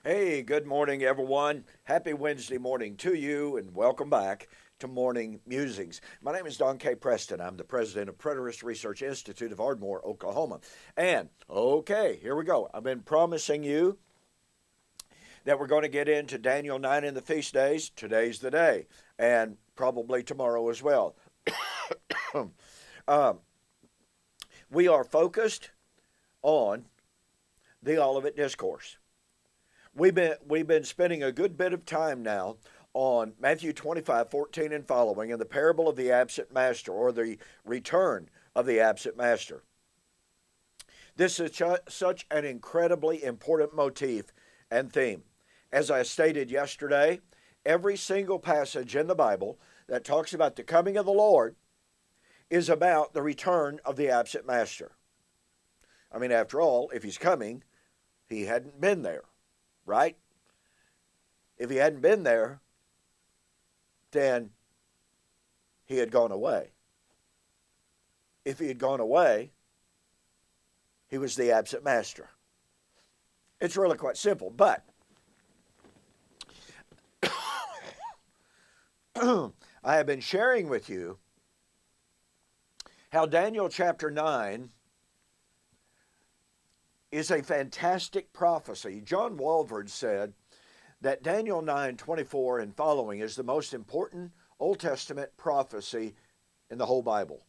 Hey, good morning, everyone. Happy Wednesday morning to you, and welcome back to Morning Musings. My name is Don K. Preston. I'm the president of Preterist Research Institute of Ardmore, Oklahoma. And, okay, here we go. I've been promising you that we're going to get into Daniel 9 in the feast days. Today's the day, and probably tomorrow as well. um, we are focused on the Olivet Discourse. We've been spending a good bit of time now on Matthew 25:14 and following, and the parable of the absent master, or the return of the absent master. This is such an incredibly important motif and theme. As I stated yesterday, every single passage in the Bible that talks about the coming of the Lord is about the return of the absent master. I mean, after all, if he's coming, he hadn't been there, right? If he hadn't been there, then he had gone away. If he had gone away, he was the absent master. It's really quite simple, but I have been sharing with you how Daniel chapter 9 is a fantastic prophecy. John Walvoord said that Daniel 9:24 and following is the most important Old Testament prophecy in the whole Bible.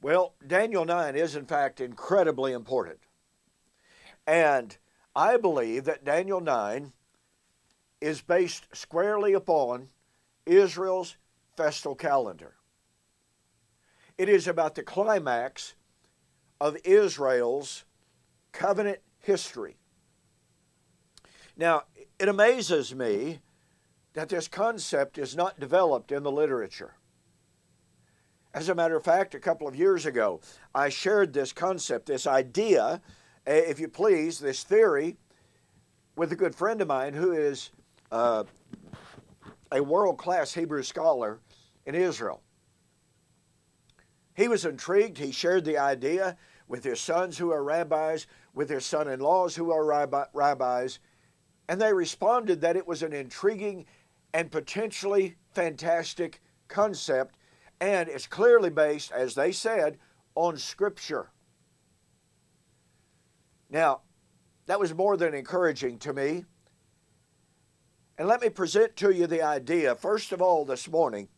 Well, Daniel 9 is in fact incredibly important. And I believe that Daniel 9 is based squarely upon Israel's festal calendar. It is about the climax of Israel's covenant history. Now, it amazes me that this concept is not developed in the literature. As a matter of fact, a couple of years ago, I shared this concept, this idea, if you please, this theory, with a good friend of mine who is a world-class Hebrew scholar in Israel. He was intrigued. He shared the idea with his sons who are rabbis, with his son-in-laws who are rabbis, and they responded that it was an intriguing and potentially fantastic concept, and it's clearly based, as they said, on Scripture. Now, that was more than encouraging to me. And let me present to you the idea, first of all, this morning,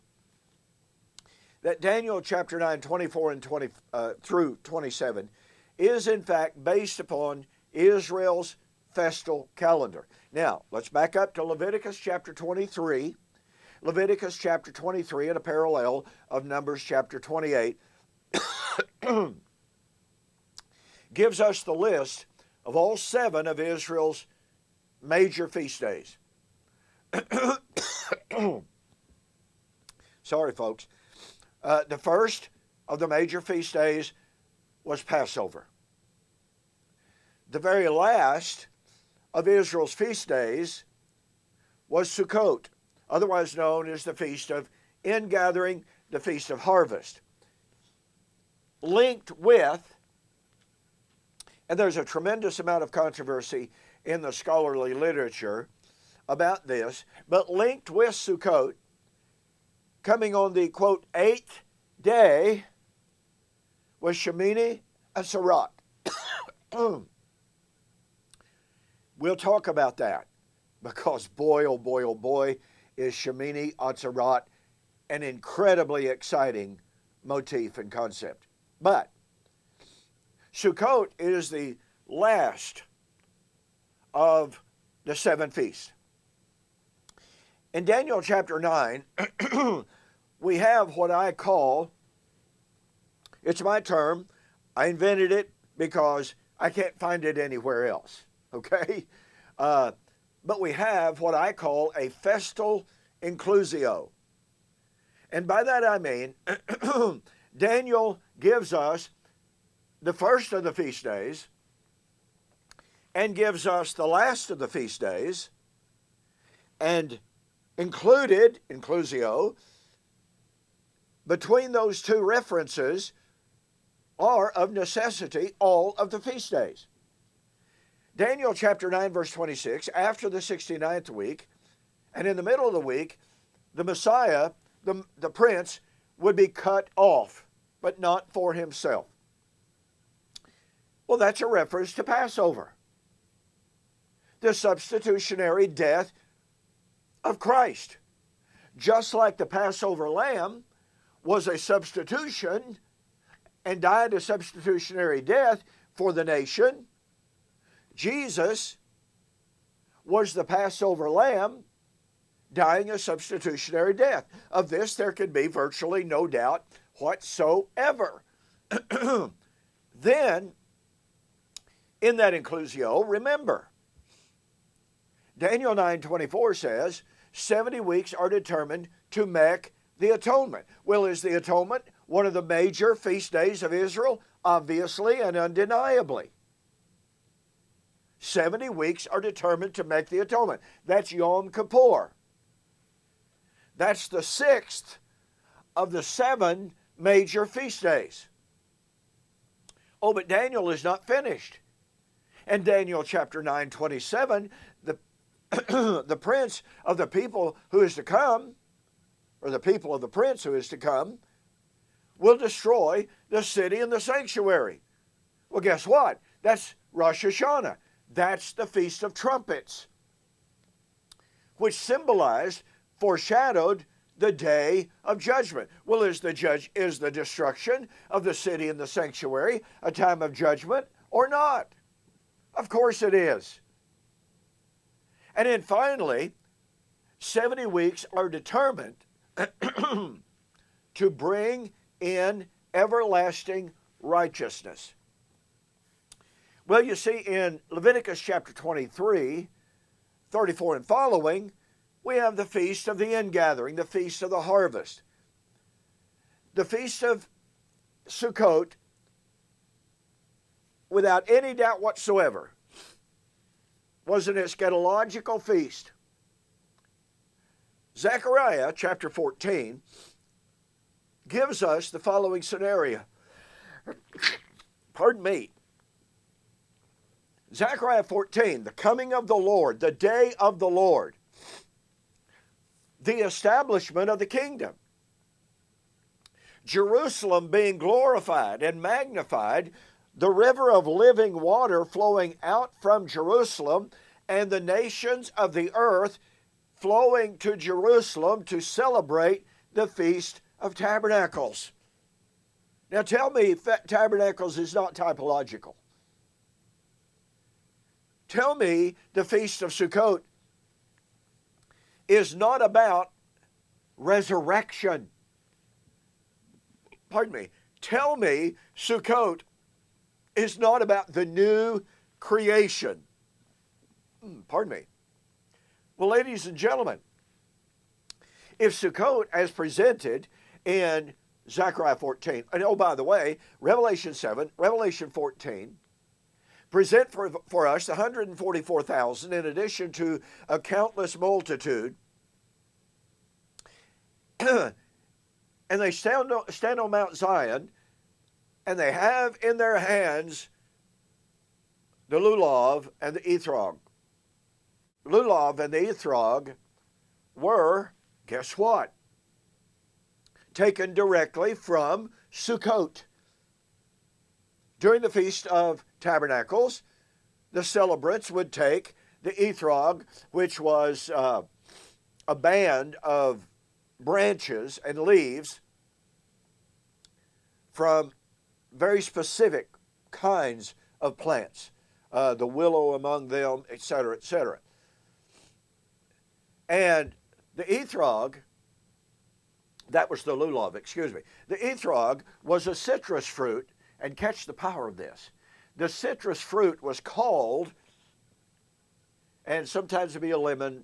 that Daniel chapter 9, 24 and 20 through 27 is in fact based upon Israel's festal calendar. Now, let's back up to Leviticus chapter 23. Leviticus chapter 23 and a parallel of Numbers chapter 28 gives us the list of all 7 of Israel's major feast days. Sorry, folks. The first of the major feast days was Passover. The very last of Israel's feast days was Sukkot, otherwise known as the Feast of Ingathering, the Feast of Harvest. Linked with, and there's a tremendous amount of controversy in the scholarly literature about this, but linked with Sukkot, coming on the, quote, 8th day, was Shemini Atzeret. We'll talk about that, because boy, oh boy, oh boy, is Shemini Atzeret an incredibly exciting motif and concept. But Sukkot is the last of the 7 feasts. In Daniel chapter 9, we have what I call, it's my term, I invented it because I can't find it anywhere else, okay? But we have what I call a festal inclusio. And by that I mean, Daniel gives us the first of the feast days and gives us the last of the feast days, and included, inclusio, between those two references are of necessity all of the feast days. Daniel chapter 9, verse 26, after the 69th week, and in the middle of the week, the Messiah, the prince, would be cut off, but not for himself. Well, that's a reference to Passover, the substitutionary death of Christ. Just like the Passover lamb was a substitution and died a substitutionary death for the nation, Jesus was the Passover lamb dying a substitutionary death. Of this, there can be virtually no doubt whatsoever. Then, in that inclusio, remember, Daniel 9:24 says, 70 weeks are determined to make the atonement. Well, is the atonement one of the major feast days of Israel? Obviously and undeniably. 70 weeks are determined to make the atonement. That's Yom Kippur. That's the 6th of the 7 major feast days. Oh, but Daniel is not finished. In Daniel chapter 9:27, the prince of the people who is to come, or the people of the prince who is to come, will destroy the city and the sanctuary. Well, guess what? That's Rosh Hashanah. That's the Feast of Trumpets, which symbolized, foreshadowed the day of judgment. Well, is the destruction of the city and the sanctuary a time of judgment or not? Of course it is. And then finally, 70 weeks are determined to bring in everlasting righteousness. Well, you see, in Leviticus chapter 23, 34 and following, we have the Feast of the Ingathering, the Feast of the Harvest. The Feast of Sukkot, without any doubt whatsoever, was an eschatological feast. Zechariah chapter 14 gives us the following scenario. Pardon me. Zechariah 14, the coming of the Lord, the day of the Lord, the establishment of the kingdom, Jerusalem being glorified and magnified, the river of living water flowing out from Jerusalem, and the nations of the earth flowing to Jerusalem to celebrate the Feast of Tabernacles. Now tell me Tabernacles is not typological. Tell me the Feast of Sukkot is not about resurrection. Pardon me. Tell me Sukkot is not about the new creation. Pardon me. Well, ladies and gentlemen, if Sukkot as presented in Zechariah 14, and oh, by the way, Revelation 7, Revelation 14, present for us the 144,000 in addition to a countless multitude, and they stand on Mount Zion, and they have in their hands the lulav and the etrog. Lulav and the etrog were, guess what? Taken directly from Sukkot. During the Feast of Tabernacles, the celebrants would take the etrog, which was a band of branches and leaves from very specific kinds of plants, the willow among them, etc., etc. And the etrog, that was the lulav, excuse me. The etrog was a citrus fruit, and catch the power of this. The citrus fruit was called, and sometimes it'd be a lemon,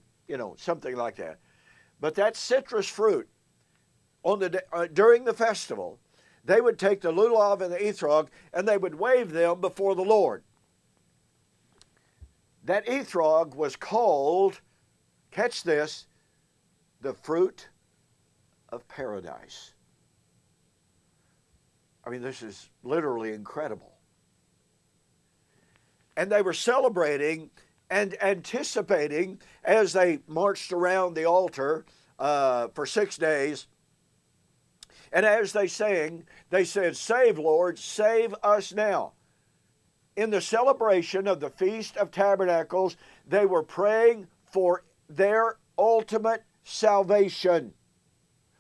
something like that. But that citrus fruit, during the festival, they would take the lulav and the etrog, and they would wave them before the Lord. That etrog was called, catch this, the fruit of paradise. I mean, this is literally incredible. and they were celebrating and anticipating as they marched around the altar for 6 days. And as they sang, they said, "Save, Lord, save us now." In the celebration of the Feast of Tabernacles, they were praying for their ultimate salvation,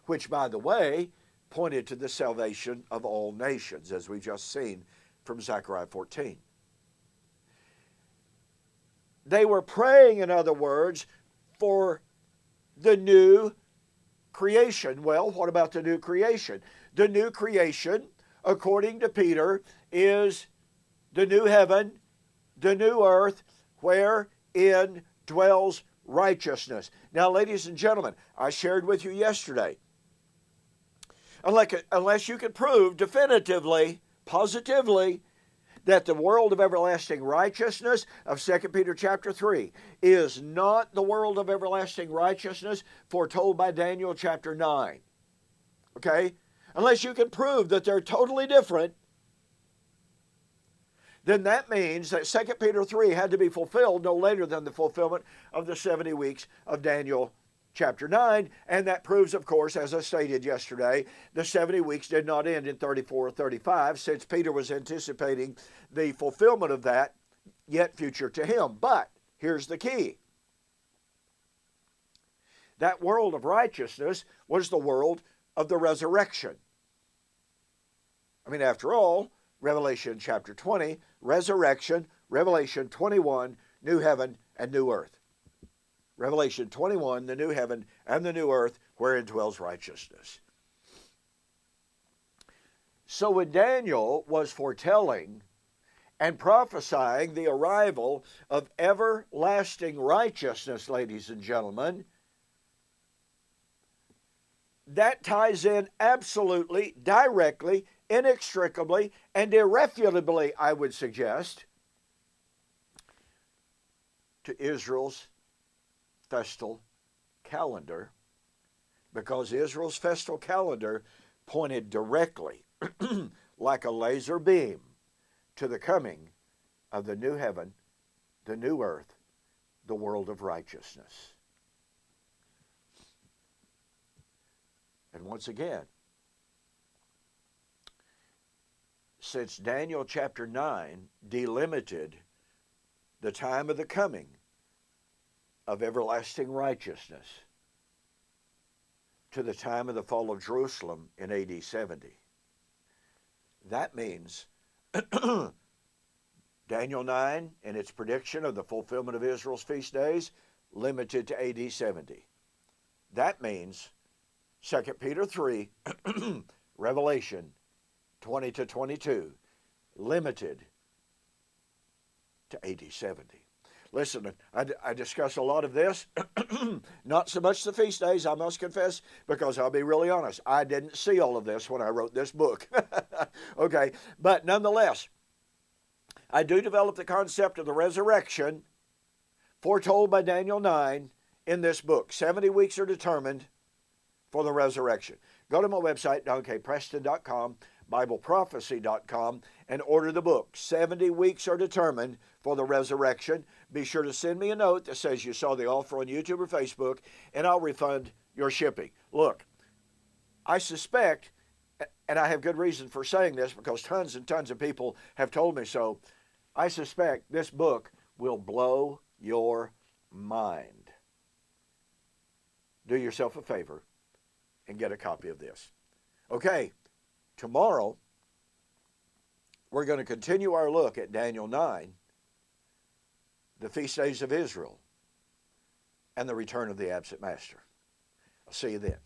which, by the way, pointed to the salvation of all nations, as we've just seen from Zechariah 14. They were praying, in other words, for the new creation. Well, what about the new creation? The new creation, according to Peter, is the new heaven, the new earth, wherein dwells righteousness. Now, ladies and gentlemen, I shared with you yesterday, unless you can prove definitively, positively, that the world of everlasting righteousness of 2 Peter chapter 3 is not the world of everlasting righteousness foretold by Daniel chapter 9. Okay? Unless you can prove that they're totally different, then that means that 2 Peter 3 had to be fulfilled no later than the fulfillment of the 70 weeks of Daniel chapter 9, and that proves, of course, as I stated yesterday, the 70 weeks did not end in 34 or 35, since Peter was anticipating the fulfillment of that, yet future to him. But here's the key. That world of righteousness was the world of the resurrection. I mean, after all, Revelation chapter 20, resurrection, Revelation 21, new heaven and new earth. Revelation 21, the new heaven and the new earth, wherein dwells righteousness. So when Daniel was foretelling and prophesying the arrival of everlasting righteousness, ladies and gentlemen, that ties in absolutely, directly, inextricably, and irrefutably, I would suggest, to Israel's festal calendar, because Israel's festal calendar pointed directly, like a laser beam, to the coming of the new heaven, the new earth, the world of righteousness. And once again, since Daniel chapter 9 delimited the time of the coming of everlasting righteousness to the time of the fall of Jerusalem in AD 70. That means Daniel 9 and its prediction of the fulfillment of Israel's feast days limited to AD 70. That means 2 Peter 3, Revelation 20 to 22, limited to AD 70. Listen, I discuss a lot of this, not so much the feast days, I must confess, because I'll be really honest, I didn't see all of this when I wrote this book. Okay, but nonetheless, I do develop the concept of the resurrection foretold by Daniel 9 in this book. 70 weeks are determined for the resurrection. Go to my website, donkpreston.com, BibleProphecy.com, and order the book. 70 weeks are determined for the resurrection. Be sure to send me a note that says you saw the offer on YouTube or Facebook, and I'll refund your shipping. Look, I suspect, and I have good reason for saying this because tons and tons of people have told me so, I suspect this book will blow your mind. Do yourself a favor and get a copy of this. Okay, tomorrow we're going to continue our look at Daniel 9, the feast days of Israel, and the return of the absent master. I'll see you then.